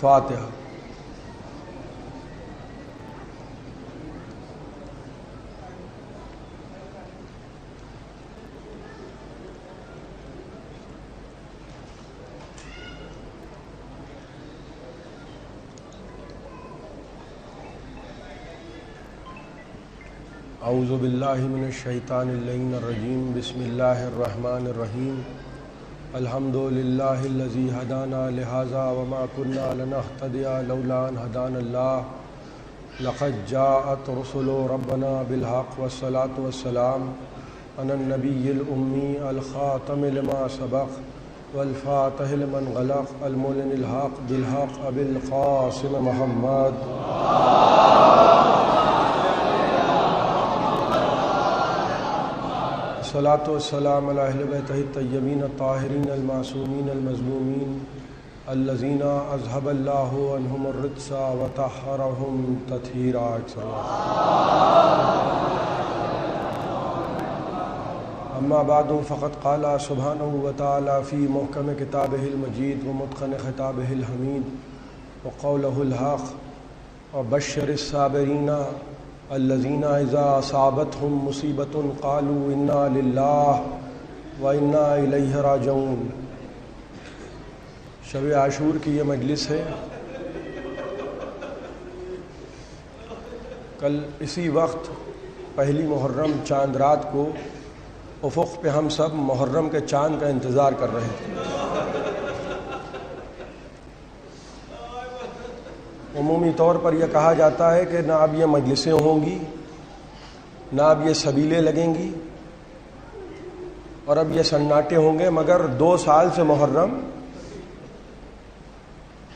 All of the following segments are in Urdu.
فاتحہ۔ اعوذ باللہ من الشیطان اللعین الرجیم، بسم اللہ الرحمن الرحیم۔ الحمد للہ الذی ہدانا لہذا وما كنا لنہتدی لولا ان ہدانا اللہ، لقد جاءت رسل ربنا بالحق والصلاة والسلام علی النبی الامی الخاتم لما سبق والفاتح لمن غلق المعلن الحق بالحق ابی القاسم محمد۔ الصلاة والسلام علی اہل بیتہ الطیبین الطاہرین المعصومین المظلومین الذین اذھب اللہ عنہم الرجس وطہرہم تطہیرا۔ اما بعد فقد قال سبحانہ وتعالی فی محکم کتابہ المجید ومتقن خطابہ الحمید وقولہ الحق وبشر الصابرین الذین اذا اصابتهم مصیبۃ قالوا انا للہ وانا الیہ راجعون۔ شب عاشور کی یہ مجلس ہے۔ کل اسی وقت پہلی محرم چاند رات کو افق پہ ہم سب محرم کے چاند کا انتظار کر رہے تھے۔ عمومی طور پر یہ کہا جاتا ہے کہ نہ اب یہ مجلسیں ہوں گی، نہ اب یہ سبیلیں لگیں گی، اور اب یہ سناٹے ہوں گے، مگر 2 سال سے محرم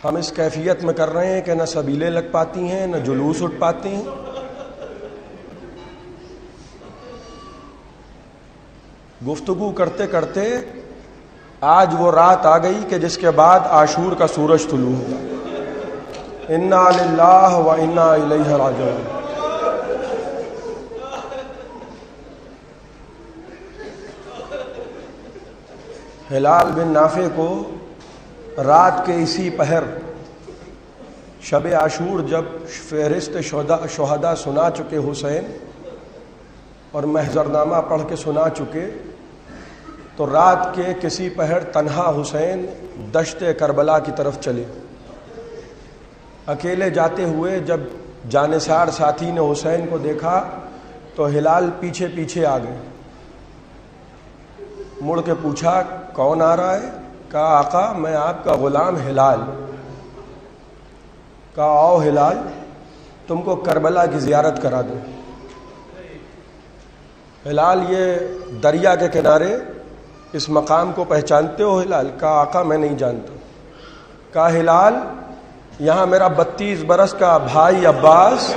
ہم اس کیفیت میں کر رہے ہیں کہ نہ سبیلیں لگ پاتی ہیں، نہ جلوس اٹھ پاتے ہیں۔ گفتگو کرتے کرتے آج وہ رات آ گئی کہ جس کے بعد عاشور کا سورج طلوع ہوگا۔ انا للہ و انا الیہ راجعون۔ ہلال بن نافع کو رات کے اسی پہر شب عاشور جب فہرست شہداء سنا چکے حسین اور محضرنامہ پڑھ کے سنا چکے، تو رات کے کسی پہر تنہا حسین دشت کربلا کی طرف چلے۔ اکیلے جاتے ہوئے جب جانثار ساتھی نے حسین کو دیکھا تو ہلال پیچھے پیچھے آ گئے۔ مڑ کے پوچھا کون آ رہا ہے؟ کہا آقا میں آپ کا غلام ہلال۔ کہا آؤ ہلال تم کو کربلا کی زیارت کرا دوں۔ ہلال یہ دریا کے کنارے اس مقام کو پہچانتے ہو ہلال؟ کہا آقا میں نہیں جانتا۔ کہا ہلال یہاں میرا 32 برس کا بھائی عباس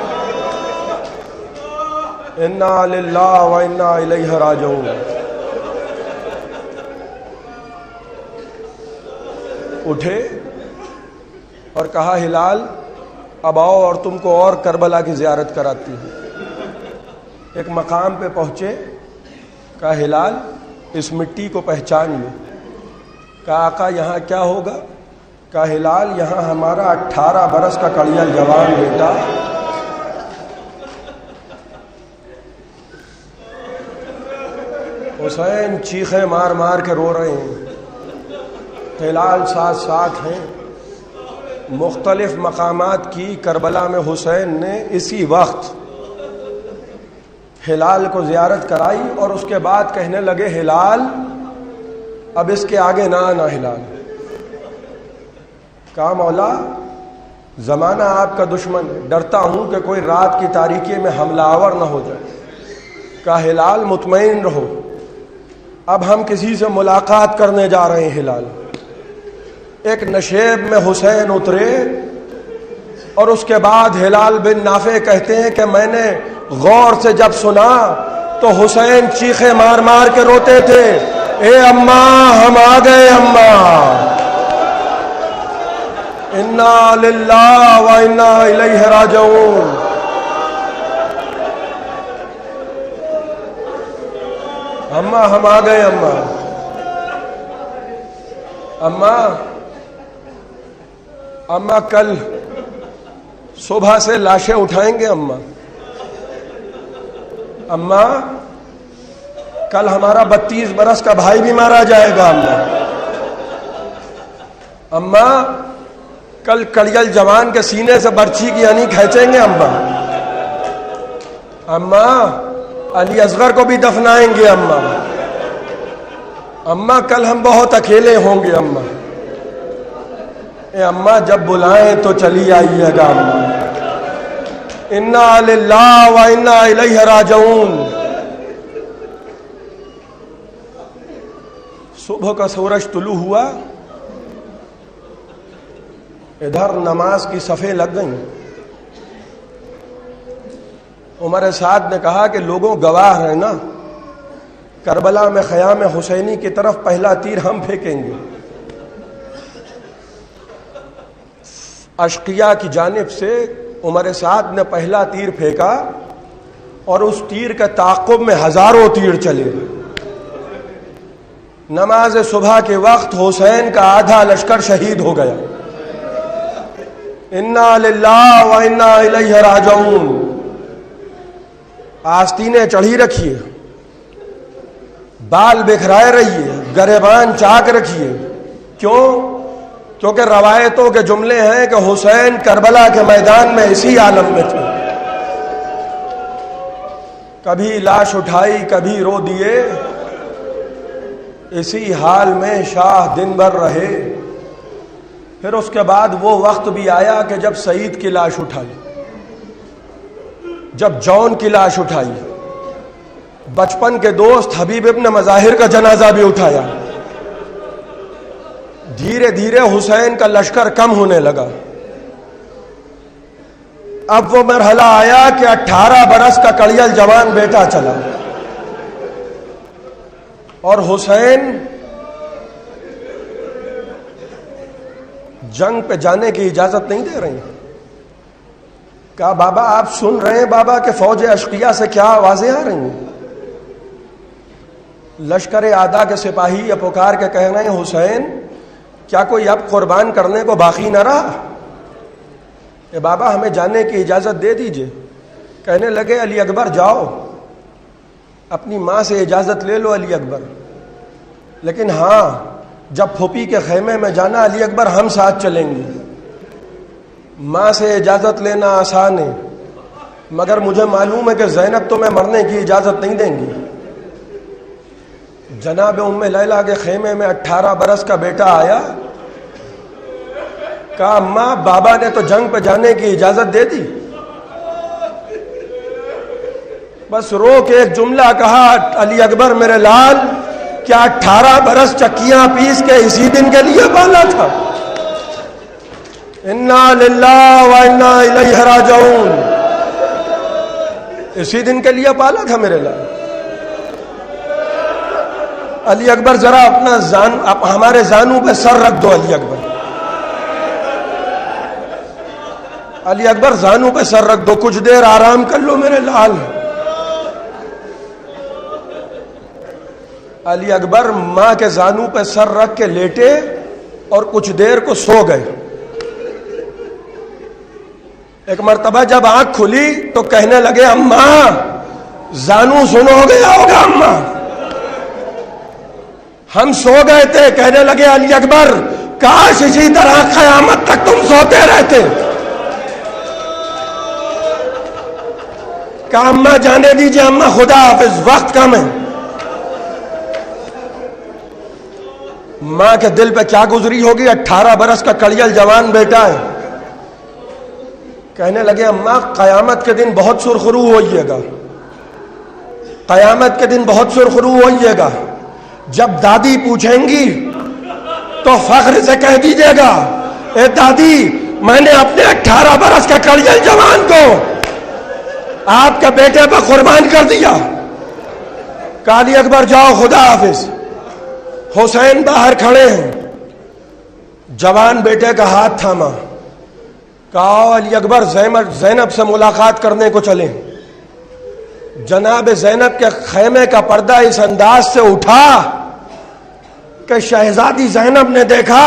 انا للہ و انا الیہ راجعون اٹھے اور کہا ہلال اب آؤ اور تم کو اور کربلا کی زیارت کراتی ہوں۔ ایک مقام پہ پہنچے، کہا ہلال اس مٹی کو پہچان لو۔ کہا آقا یہاں کیا ہوگا؟ کہا ہلال یہاں ہمارا 18 برس کا کڑیل جوان بیٹا حسین چیخیں مار مار کے رو رہے ہیں، ہلال ساتھ ساتھ ہیں۔ مختلف مقامات کی کربلا میں حسین نے اسی وقت ہلال کو زیارت کرائی اور اس کے بعد کہنے لگے ہلال اب اس کے آگے نہ آنا۔ ہلال کہا مولا زمانہ آپ کا دشمن ہے، ڈرتا ہوں کہ کوئی رات کی تاریکی میں حملہ آور نہ ہو جائے۔ کہا ہلال مطمئن رہو، اب ہم کسی سے ملاقات کرنے جا رہے ہیں۔ ہلال ایک نشیب میں حسین اترے اور اس کے بعد ہلال بن نافع کہتے ہیں کہ میں نے غور سے جب سنا تو حسین چیخے مار مار کے روتے تھے، اے اماں ہم آ گئے اماں، انا للہ و انا الیہ راجعون۔ اماں ہم آ گئے اماں۔ اماں کل صبح سے لاشیں اٹھائیں گے اماں؟ اماں کل ہمارا 32 برس کا بھائی بھی مارا جائے گا اماں۔ اماں کل کڑیل جوان کے سینے سے برچھی کی یعنی کھینچیں گے اماں؟ اماں علی اصغر کو بھی دفنائیں گے اماں؟ اماں کل ہم بہت اکیلے ہوں گے اماں۔ اے اماں جب بلائیں تو چلی آئیے گا اماں۔ انا للہ و انا الیہ راجعون۔ صبح کا سورج طلوع ہوا، ادھر نماز کی صفیں لگ گئیں۔ عمر سعد نے کہا کہ لوگوں گواہ ہیں نا، کربلا میں خیام حسینی کی طرف پہلا تیر ہم پھینکیں گے۔ اشقیاء کی جانب سے عمر سعد نے پہلا تیر پھینکا اور اس تیر کے تعاقب میں ہزاروں تیر چلے۔ نماز صبح کے وقت حسین کا آدھا لشکر شہید ہو گیا۔ انا للہ و انا الیہ راجعون۔ آستینیں چڑھی رکھیے، بال بکھرائے رہیے، گریبان چاک رکھیے۔ کیوں؟ کیونکہ روایتوں کے جملے ہیں کہ حسین کربلا کے میدان میں اسی عالم میں تھے۔ کبھی لاش اٹھائی، کبھی رو دیے، اسی حال میں شاہ دن بھر رہے۔ پھر اس کے بعد وہ وقت بھی آیا کہ جب سعید کی لاش اٹھائی، جب جون کی لاش اٹھائی، بچپن کے دوست حبیب ابن مظاہر کا جنازہ بھی اٹھایا۔ دھیرے دھیرے حسین کا لشکر کم ہونے لگا۔ اب وہ مرحلہ آیا کہ 18 برس کا کڑیل جوان بیٹا چلا، اور حسین جنگ پہ جانے کی اجازت نہیں دے رہے۔ کہا بابا آپ سن رہے ہیں بابا کہ فوج اشقیاء سے کیا آوازیں آ رہی ہیں؟ لشکر اعداء کے سپاہی یہ پکار کے کہہ رہے ہیں حسین کیا کوئی اب قربان کرنے کو باقی نہ رہا؟ کہ بابا ہمیں جانے کی اجازت دے دیجئے۔ کہنے لگے علی اکبر جاؤ، اپنی ماں سے اجازت لے لو علی اکبر، لیکن ہاں جب پھوپھی کے خیمے میں جانا علی اکبر ہم ساتھ چلیں گے۔ ماں سے اجازت لینا آسان ہے، مگر مجھے معلوم ہے کہ زینب تمہیں مرنے کی اجازت نہیں دیں گی۔ جناب ام لیلہ کے خیمے میں 18 برس کا بیٹا آیا، کہا اماں بابا نے تو جنگ پہ جانے کی اجازت دے دی۔ بس رو کے ایک جملہ کہا علی اکبر میرے لال، کیا 18 برس چکیاں پیس کے اسی دن کے لیے پالا تھا؟ انا للہ و انا الیہ راجعون۔ اسی دن کے لیے پالا تھا میرے لال۔ علی اکبر ذرا اپنا ہمارے زانوں پہ سر رکھ دو۔ علی اکبر، علی اکبر زانوں پہ سر رکھ دو، کچھ دیر آرام کر لو میرے لال۔ علی اکبر ماں کے زانوں پہ سر رکھ کے لیٹے اور کچھ دیر کو سو گئے۔ ایک مرتبہ جب آنکھ کھلی تو کہنے لگے اماں زانوں سنو گیا ہوگا اماں، ہم سو گئے تھے۔ کہنے لگے علی اکبر کاش اسی طرح قیامت تک تم سوتے رہتے۔ کہا اماں جانے دیجئے اماں، خدا حافظ، وقت کم ہے۔ ماں کے دل پہ کیا گزری ہوگی، 18 برس کا کڑیل جوان بیٹا ہے۔ کہنے لگے اماں قیامت کے دن بہت سرخرو ہوئیے گا، قیامت کے دن بہت سرخرو ہوئیے گا۔ جب دادی پوچھیں گی تو فخر سے کہہ دیجیے گا اے دادی میں نے اپنے 18 برس کا کڑیل جوان کو آپ کے بیٹے پر قربان کر دیا۔ کہا علی اکبر جاؤ خدا حافظ۔ حسین باہر کھڑے ہیں، جوان بیٹے کا ہاتھ تھاما، کہا علی اکبر زینب سے ملاقات کرنے کو چلیں۔ جناب زینب کے خیمے کا پردہ اس انداز سے اٹھا کہ شہزادی زینب نے دیکھا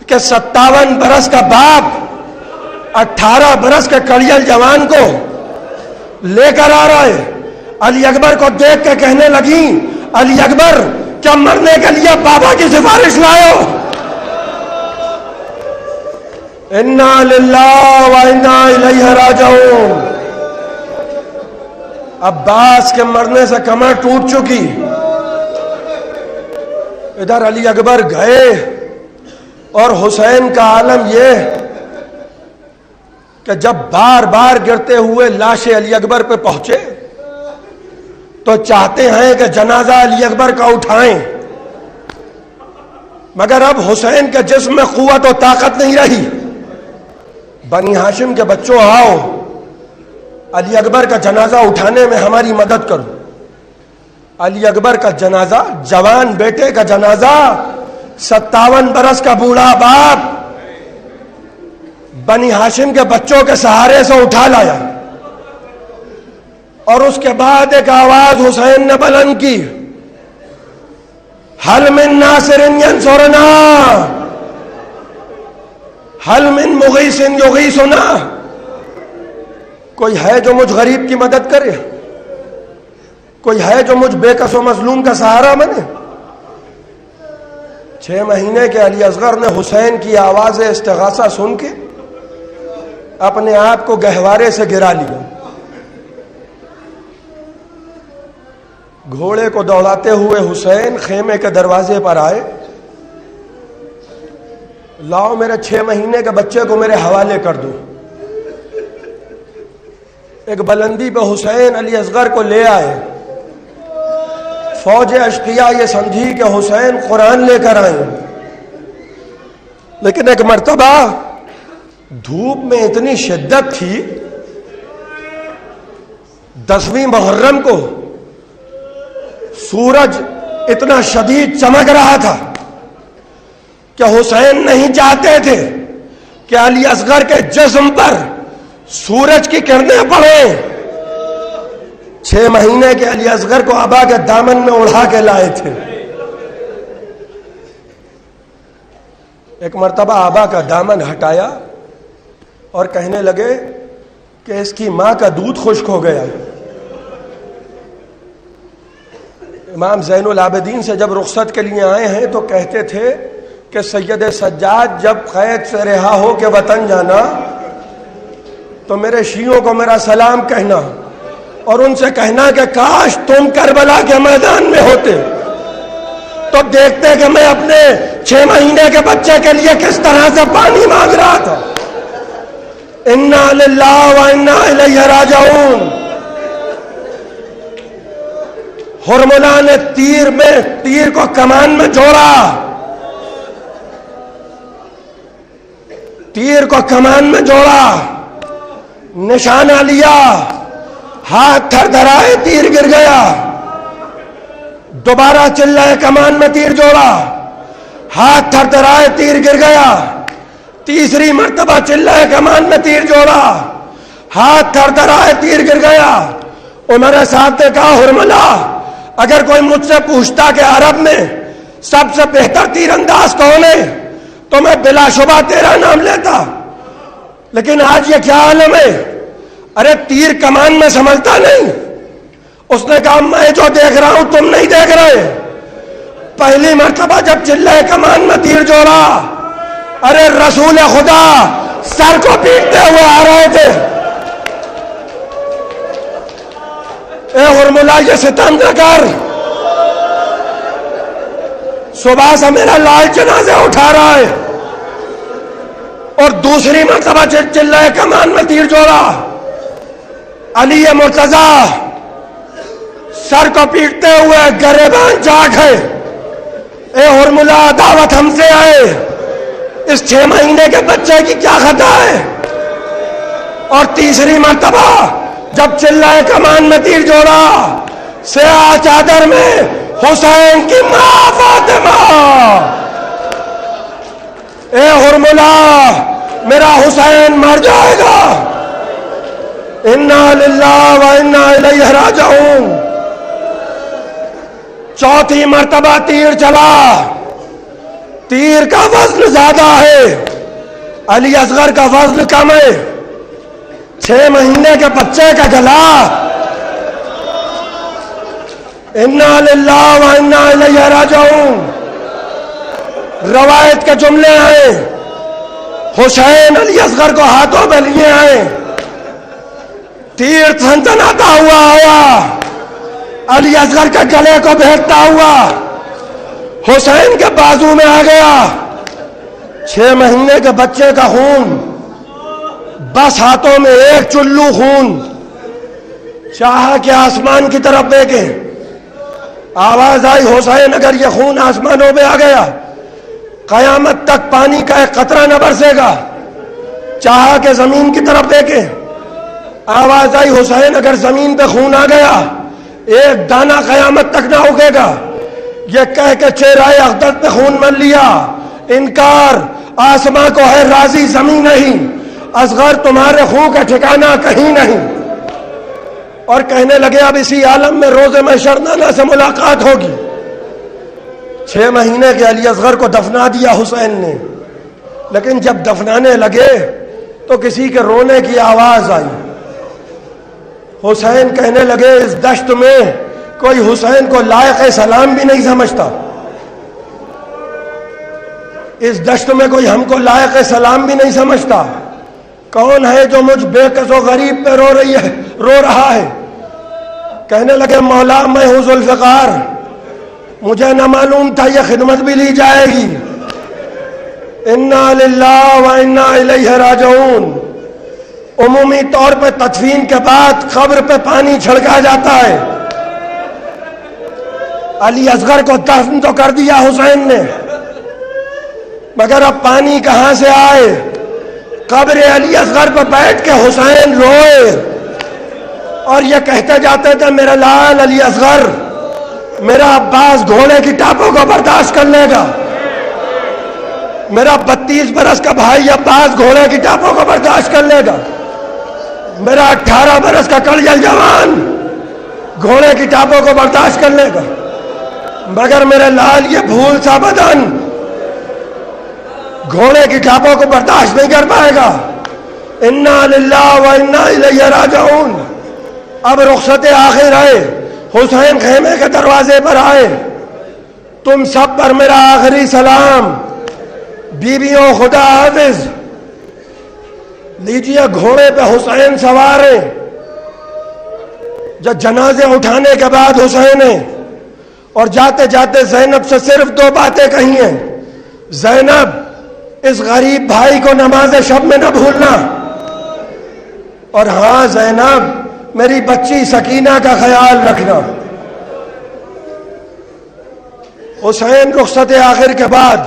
کہ 57 برس کا باپ 18 برس کے کڑیل جوان کو لے کر آ رہا ہے. علی اکبر کو دیکھ کے کہنے لگی علی اکبر کیا مرنے کے لیے بابا کی سفارش لائے ہو؟ انا للہ و انا الیہ راجعون. عباس کے مرنے سے کمر ٹوٹ چکی. ادھر علی اکبر گئے اور حسین کا عالم یہ کہ جب بار بار گرتے ہوئے لاشیں علی اکبر پہ پہنچے تو چاہتے ہیں کہ جنازہ علی اکبر کا اٹھائیں، مگر اب حسین کے جسم میں قوت و طاقت نہیں رہی. بنی ہاشم کے بچوں آؤ، علی اکبر کا جنازہ اٹھانے میں ہماری مدد کرو. علی اکبر کا جنازہ، جوان بیٹے کا جنازہ 57 برس کا بوڑھا باپ بنی ہاشم کے بچوں کے سہارے سے اٹھا لایا. اور اس کے بعد ایک آواز حسین نے بلند کی، حل من ناصر ینصرنا، حل من مغیث یغیثنا. کوئی ہے جو مجھ غریب کی مدد کرے؟ کوئی ہے جو مجھ بے کس و مظلوم کا سہارا بنے؟ 6 مہینے کے علی اصغر نے حسین کی آواز استغاثہ سن کے اپنے آپ کو گہوارے سے گرا لیا. گھوڑے کو دوڑاتے ہوئے حسین خیمے کے دروازے پر آئے. لاؤ میرے 6 مہینے کے بچے کو میرے حوالے کر دو. ایک بلندی پہ حسین علی اصغر کو لے آئے. فوج اشقیاء یہ سمجھی کہ حسین قرآن لے کر آئے، لیکن ایک مرتبہ دھوپ میں اتنی شدت تھی، 10ویں محرم کو سورج اتنا شدید چمک رہا تھا کہ حسین نہیں چاہتے تھے کہ علی اصغر کے جسم پر سورج کی کرنیں پڑیں. 6 مہینے کے علی اصغر کو ابا کے دامن میں اڑا کے لائے تھے. ایک مرتبہ ابا کا دامن ہٹایا اور کہنے لگے کہ اس کی ماں کا دودھ خشک ہو گیا. امام زین العابدین سے جب رخصت کے لیے آئے ہیں تو کہتے تھے کہ سید سجاد جب قید سے رہا ہو کے وطن جانا تو میرے شیعوں کو میرا سلام کہنا اور ان سے کہنا کہ کاش تم کربلا کے میدان میں ہوتے تو دیکھتے کہ میں اپنے 6 مہینے کے بچے کے لیے کس طرح سے پانی مانگ رہا تھا. انا للہ و انا الیہ راجعون. ہرملا نے تیر کو کمان میں جوڑا، تیر کو کمان میں جوڑا، نشانہ لیا، ہاتھ تھر دھرائے، تیر گر گیا. دوبارہ چلائے، کمان میں تیر جوڑا، ہاتھ تھر دھرائے، تیر گر گیا. تیسری مرتبہ چلائے، کمان میں تیر جوڑا، ہاتھ تھر دھرائے، تیر گر گیا. عمر صاحب نے کہا ہرملا اگر کوئی مجھ سے پوچھتا کہ عرب میں سب سے بہتر تیر انداز کون ہے تو میں بلا شبہ تیرا نام لیتا، لیکن آج یہ کیا عالم ہے؟ ارے تیر کمان میں سنبھلتا نہیں. اس نے کہا میں جو دیکھ رہا ہوں تم نہیں دیکھ رہے. پہلی مرتبہ جب چلے کمان میں تیر جوڑا، ارے رسول خدا سر کو پیٹتے ہوئے آ رہے تھے. اے ہرملا یہ ستم نہ کر، صبح سے میرا لال جنازے اٹھا رہا ہے. اور دوسری مرتبہ چلائے، کمان میں تیر جوڑا. علی مرتضیٰ سر کو پیٹتے ہوئے گریبان جاگ ہے. اے ہرملا دعوت ہم سے آئے، اس 6 مہینے کے بچے کی کیا خطا ہے؟ اور تیسری مرتبہ جب چلائے، کمان میں تیر جوڑا، سیاہ چادر میں حسین کی ماں فاطمہ. اے ہرملا میرا حسین مر جائے گا. انا للہ و انا الیہ راجعون. چوتھی مرتبہ تیر چلا، تیر کا وزن زیادہ ہے، علی اصغر کا وزن کم ہے۔ 6 مہینے کے بچے کا گلا، انا للہ و انا الیہ راجعون۔ روایت کے جملے ہیں، حسین علی اصغر کو ہاتھوں میں لیے ہیں، تیر تھنتناتا ہوا آیا، علی اصغر کے گلے کو بھیجتا ہوا حسین کے بازو میں آ گیا۔ 6 مہینے کے بچے کا خون، بس ہاتھوں میں ایک چلو خون، چاہا کہ آسمان کی طرف دیکھیں، آواز آئی حسین اگر یہ خون آسمانوں میں آ گیا قیامت تک پانی کا ایک قطرہ نہ برسے گا۔ چاہا کہ زمین کی طرف دیکھیں، آواز آئی حسین اگر زمین پہ خون آ گیا ایک دانہ قیامت تک نہ اگے گا۔ یہ کہہ کے چہرہ اقدس پہ خون مل لیا، انکار، آسمان کو ہے راضی زمین نہیں، اصغر تمہارے خون کا ٹھکانہ کہیں نہیں۔ اور کہنے لگے اب اسی عالم میں روز محشر نانا سے ملاقات ہوگی۔ 6 مہینے کے علی اصغر کو دفنا دیا حسین نے، لیکن جب دفنانے لگے تو کسی کے رونے کی آواز آئی۔ حسین کہنے لگے اس دشت میں کوئی حسین کو لائق سلام بھی نہیں سمجھتا، اس دشت میں کوئی ہم کو لائق سلام بھی نہیں سمجھتا۔ کون ہے جو مجھ بے کس و غریب پہ رو رہا ہے؟ کہنے لگے مولا میں ہوں ذوالفقار، مجھے نہ معلوم تھا یہ خدمت بھی لی جائے گی۔ انا للہ و انا الیہ راجعون۔ عمومی طور پہ تدفین کے بعد قبر پہ پانی چھڑکا جاتا ہے، علی اصغر کو دفن تو کر دیا حسین نے، مگر اب پانی کہاں سے آئے؟ قبر علی اصغر پہ بیٹھ کے حسین روئے اور یہ کہتے جاتے تھے میرا لال علی اصغر، میرا عباس گھوڑے کی ٹاپوں کو برداشت کر لے گا، میرا 32 برس کا بھائی عباس گھوڑے کی ٹاپوں کو برداشت کر لے گا، میرا 18 برس کا کڑیل جوان گھوڑے کی ٹاپوں کو برداشت کر لے گا، مگر میرے لال یہ بھول سا بدن گھوڑے کی ٹاپوں کو برداشت نہیں کر پائے گا۔ انا للہ و انا الیہ راجعون۔ اب رخصت آخر ہے، حسین خیمے کے دروازے پر آئے، تم سب پر میرا آخری سلام، بیویوں خدا حافظ۔ لیجئے گھوڑے پہ حسین سوار ہیں۔ جب جنازے اٹھانے کے بعد حسین نے اور جاتے جاتے زینب سے صرف 2 باتیں کہی ہیں، زینب اس غریب بھائی کو نماز شب میں نہ بھولنا، اور ہاں زینب میری بچی سکینہ کا خیال رکھنا۔ حسین رخصت آخر کے بعد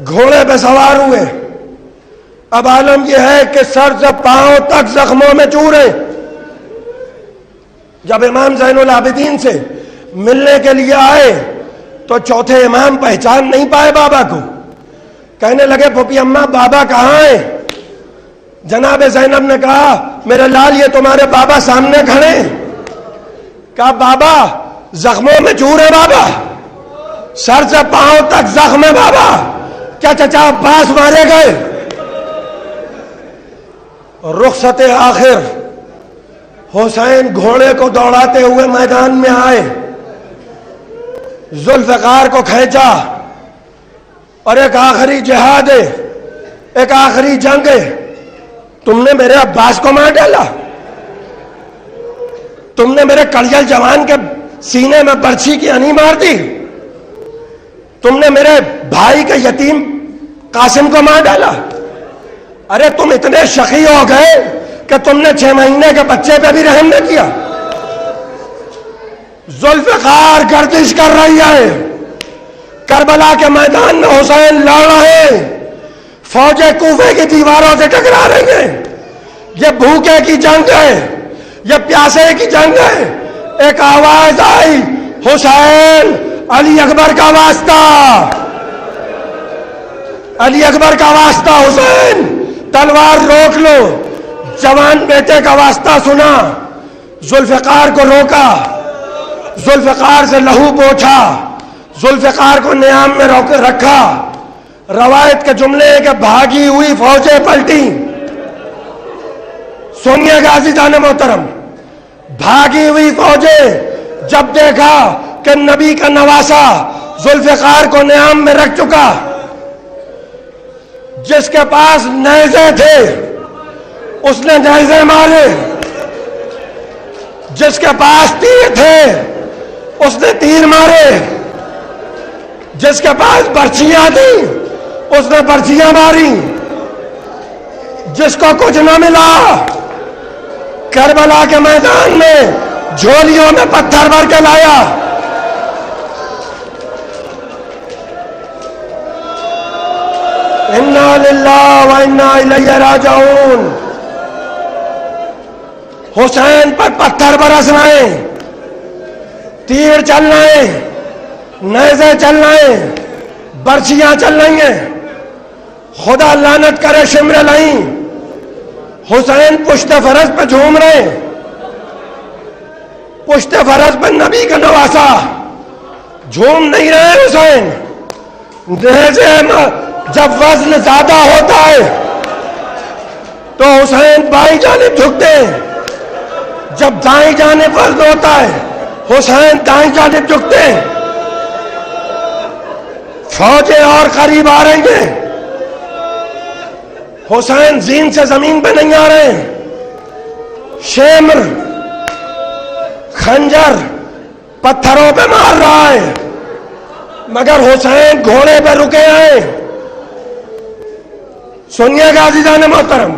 گھوڑے پہ سوار ہوئے۔ اب عالم یہ ہے کہ سر سے پاؤں تک زخموں میں چور ہیں۔ جب امام زین العابدین سے ملنے کے لیے آئے تو چوتھے امام پہچان نہیں پائے بابا کو، کہنے لگے پھوپھی اماں بابا کہاں ہیں؟ جناب زینب نے کہا میرے لال یہ تمہارے بابا سامنے کھڑے۔ کہا بابا زخموں میں چور ہے بابا، سر سے پاؤں تک زخم ہے بابا، کیا چچا عباس مارے گئے؟ رخصت آخر حسین گھوڑے کو دوڑاتے ہوئے میدان میں آئے، ذوالفقار کو کھینچا، اور ایک آخری جہاد ہے، ایک آخری جنگ ہے، تم نے میرے عباس کو مار ڈالا، تم نے میرے کڑیل جوان کے سینے میں برچھی کی انی مار دی، تم نے میرے بھائی کے یتیم قاسم کو مار ڈالا، ارے تم اتنے شقی ہو گئے کہ تم نے 6 مہینے کے بچے پہ بھی رحم نہ کیا۔ ذوالفقار گردش کر رہی ہے، کربلا کے میدان میں حسین لڑ رہے ہیں، فوجیں کوفے کی دیواروں سے ٹکرا رہی ہیں، یہ بھوکے کی جنگ ہے، یہ پیاسے کی جنگ ہے۔ ایک آواز آئی حسین علی اکبر کا واسطہ، علی اکبر کا واسطہ، حسین تلوار روک لو۔ جوان بیٹے کا واسطہ سنا، ذوالفقار کو روکا، ذوالفقار سے لہو پوچھا، ذوالفقار کو نیام میں رکھا، روایت کے جملے کہ بھاگی ہوئی فوجیں پلٹی. سنیے گا عزیزان محترم، بھاگی ہوئی فوجیں جب دیکھا کہ نبی کا نواسا ذوالفقار کو نیام میں رکھ چکا، جس کے پاس نیزے تھے اس نے نیزے مارے، جس کے پاس تیر تھے اس نے تیر مارے، جس کے پاس برچیاں تھیں اس نے برچیاں ماری، جس کو کچھ نہ ملا کربلا کے میدان میں جھولیوں میں پتھر بھر کے لایا. انا للہ و انا الیہ راجعون. حسین پر پتھر برس رہے، تیر چل رہے، نیزے چل رہے، برچیاں چل رہی ہیں. خدا لعنت کرے شمر لائیں. حسین پشت فرس پہ جھوم رہے، پشت فرس پہ نبی کا نواسا. جھوم نہیں رہے حسین. نیزے جب وزن زیادہ ہوتا ہے تو حسین بائیں جانب جھکتے ہیں، جب دائیں جانب وزن ہوتا ہے حسین دائیں جانب جھکتے ہیں. فوجیں اور قریب آ رہی ہیں. حسین زین سے زمین پہ نہیں آ رہے ہیں. شمر خنجر پتھروں پہ مار رہا ہے، مگر حسین گھوڑے پہ رکے ہیں. سنیے گا عزیزان محترم،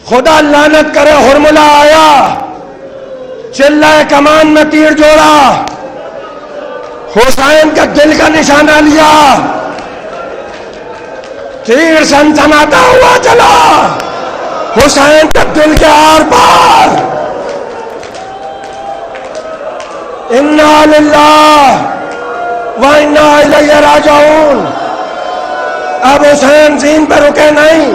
خدا لعنت کرے ہرملہ آیا، چلائے کمان میں تیر جوڑا، حسین کا دل کا نشانہ لیا، تیر سنسناتا ہوا چلا حسین کا دل کے آر پار. انا للہ و انا الیہ راجعون. اب حسین زین پہ رکے نہیں،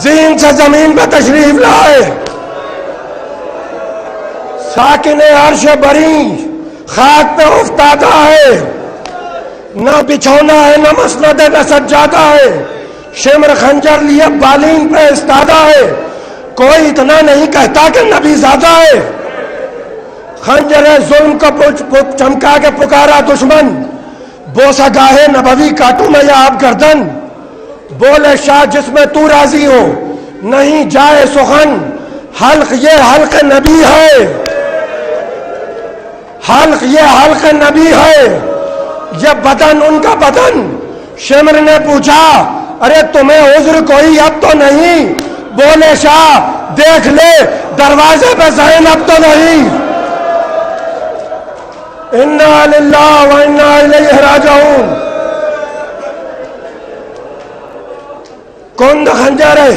زین سے زمین پہ تشریف لائے. ساکن عرش بری خاک پہ افتادہ ہے، نہ بچھونا ہے نہ مسند نہ سجادہ ہے. شمر خنجر لیے بالین پہ استادہ ہے، کوئی اتنا نہیں کہتا کہ نبی زادہ ہے. خنجر ظلم کو چمکا کے پکارا دشمن، بوسہ گاہے نبوی کاٹوں میں یا آپ گردن. بولے شاہ جس میں تو راضی ہو نہیں جائے سخن، حلق یہ حلق نبی ہے، حلق یہ حلق نبی ہے، یہ بدن ان کا بدن. شمر نے پوچھا ارے تمہیں عذر کوئی اب تو نہیں؟ بولے شاہ دیکھ لے دروازے پہ زینب تو نہیں. انا للہ و انا الیہ راجعون. کند خنجر ہے،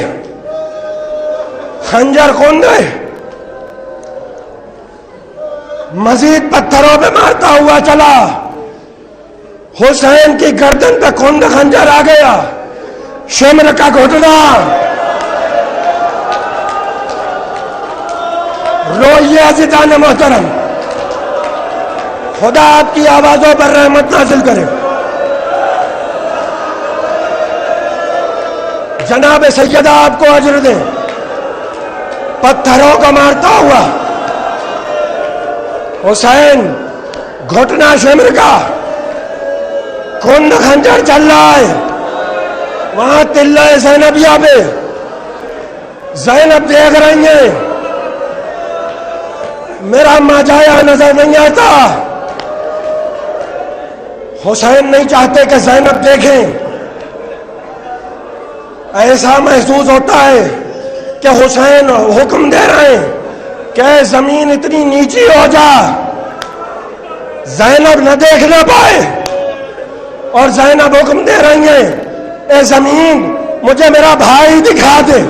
خنجر کند ہے. مزید پتھروں پہ مارتا ہوا چلا، حسین کی گردن پہ کند خنجر آ گیا. شمر کا گھٹنا روئیے عزیزان محترم، خدا آپ کی آوازوں پر رحمت نازل کرے. جناب سیدہ آپ کو اجر دے. پتھروں کو مارتا ہوا حسین، گھٹنا شمر کا، کند خنجر چل رہا ہے. وہاں تلہ زینبیہ پہ زینب دیکھ رہی ہیں، میرا ماجایا نظر نہیں آتا. حسین نہیں چاہتے کہ زینب دیکھیں. ایسا محسوس ہوتا ہے کہ حسین حکم دے رہے ہیں کہ زمین اتنی نیچی ہو جا زینب نہ دیکھ نہ پائے، اور زینب حکم دے رہی ہیں اے زمین مجھے میرا بھائی دکھا دے.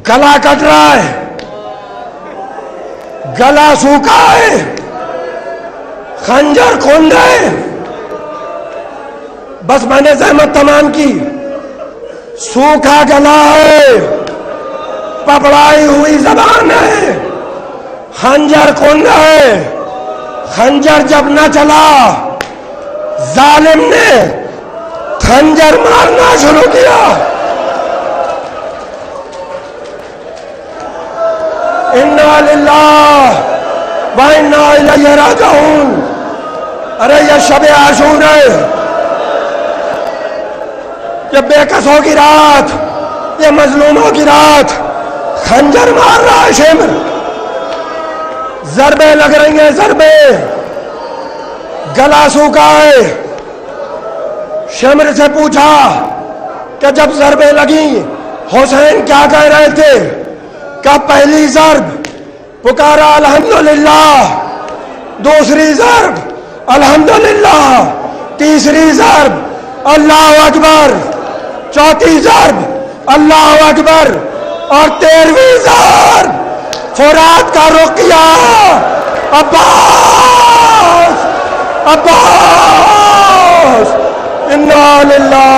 گلا کٹ رہا ہے، گلا سوکھا ہے، خنجر کھند ہے. بس میں نے زحمت تمام کی. سوکھا گلا ہے، پپڑائی ہوئی زبان ہے، خنجر کھند ہے. خنجر جب نہ چلا ظالم نے خنجر مارنا شروع کیا. انا للہ و انا الیہ راجعون. ارے یہ شب عاشور ہے، یہ بے کسوں کی رات، یہ مظلوموں کی رات. خنجر مار رہا ہے شمر، ضربیں لگ رہی ہیں، ضربیں. گلا سوکھا ہے. شمر سے پوچھا کہ جب ضربیں لگیں حسین کیا کہہ رہے تھے؟ کہ پہلی ضرب پکارا الحمدللہ، دوسری ضرب الحمدللہ، تیسری ضرب اللہ اکبر، چوتھی ضرب اللہ اکبر، اور 13ویں ضرب فرات کا رخ کیا. عباس عباس. انا للہ